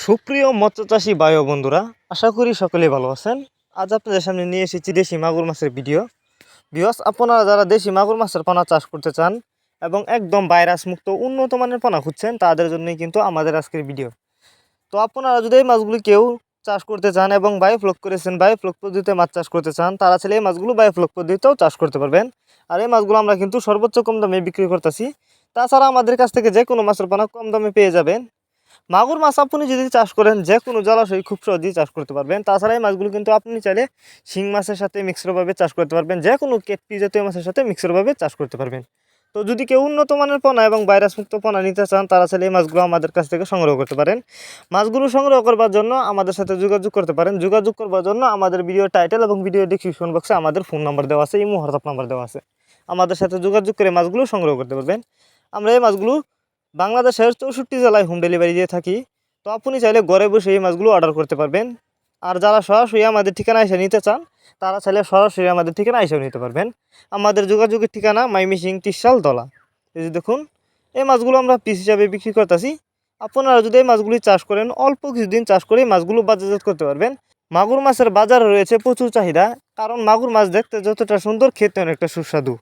সুপ্রিয় মৎস্যচাষী ভাই ও বন্ধুরা, আশা করি সকলেই ভালো আছেন। আজ আপনাদের সামনে নিয়ে এসেছি দেশি মাগুর মাছের ভিডিও। ভিউয়ার্স, আপনারা যারা দেশি মাগুর মাছের পোনা চাষ করতে চান এবং একদম ভাইরাস মুক্ত উন্নত মানের পোনা খুঁজছেন, তাদের জন্যই কিন্তু আমাদের আজকের ভিডিও। তো আপনারা যদি এই মাছগুলি কেউ চাষ করতে চান এবং বায়োফ্লক করেছেন, বায়োফ্লক পদ্ধতিতে মাছ চাষ করতে চান, তারা চাইলে এই মাছগুলো বায়োফ্লক পদ্ধতিতেও চাষ করতে পারবেন। আর এই মাছগুলো আমরা কিন্তু সর্বোচ্চ কম দামে বিক্রি করতেছি। তাছাড়া আমাদের কাছ থেকে যে কোনো মাছের পোনা কম দামে পেয়ে যাবেন। মাগুর মাছ আপনি যদি চাষ করেন, যে কোনো জলাশয় খুব সহজেই চাষ করতে পারবেন। তাছাড়া এই মাছগুলো কিন্তু আপনি চাইলে শিং মাছের সাথে মিক্সরভাবে চাষ করতে পারবেন, যে কোনো কেটপি জাতীয় মাছের সাথে মিক্সরভাবে চাষ করতে পারবেন। তো যদি কেউ উন্নত মানের পোনা এবং ভাইরাস মুক্ত পোনা নিতে চান, তারা চাইলে এই মাছগুলো আমাদের কাছ থেকে সংগ্রহ করতে পারেন। মাছগুলো সংগ্রহ করবার জন্য আমাদের সাথে যোগাযোগ করতে পারেন। যোগাযোগ করবার জন্য আমাদের ভিডিও টাইটেল এবং ভিডিও ডিসক্রিপশন বক্সে আমাদের ফোন নাম্বার দেওয়া আছে, ইমো হোয়াটসঅ্যাপ নাম্বার দেওয়া আছে। আমাদের সাথে যোগাযোগ করে মাছগুলো সংগ্রহ করতে পারবেন। আমরা এই মাছগুলো বাংলাদেশের 64 জেলায় হোম ডেলিভারি দিয়ে থাকি। তো আপনি চাইলে ঘরে বসে এই মাছগুলো অর্ডার করতে পারবেন। আর যারা সরাসরি আমাদের ঠিকানা এসে নিতে চান, তারা চাইলে সরাসরি আমাদের ঠিকানা এসেও নিতে পারবেন। আমাদের যোগাযোগের ঠিকানা মাইমিসিং ত্রিশাল দলা। এই যে দেখুন, এই মাছগুলো আমরা পিস হিসাবে বিক্রি করতেছি। আপনারা যদি এই মাছগুলি চাষ করেন, অল্প কিছুদিন চাষ করে মাছগুলো বাজারজাত করতে পারবেন। মাগুর মাছের বাজারে রয়েছে প্রচুর চাহিদা, কারণ মাগুর মাছ দেখতে যতটা সুন্দর, খেতে অনেকটা সুস্বাদু।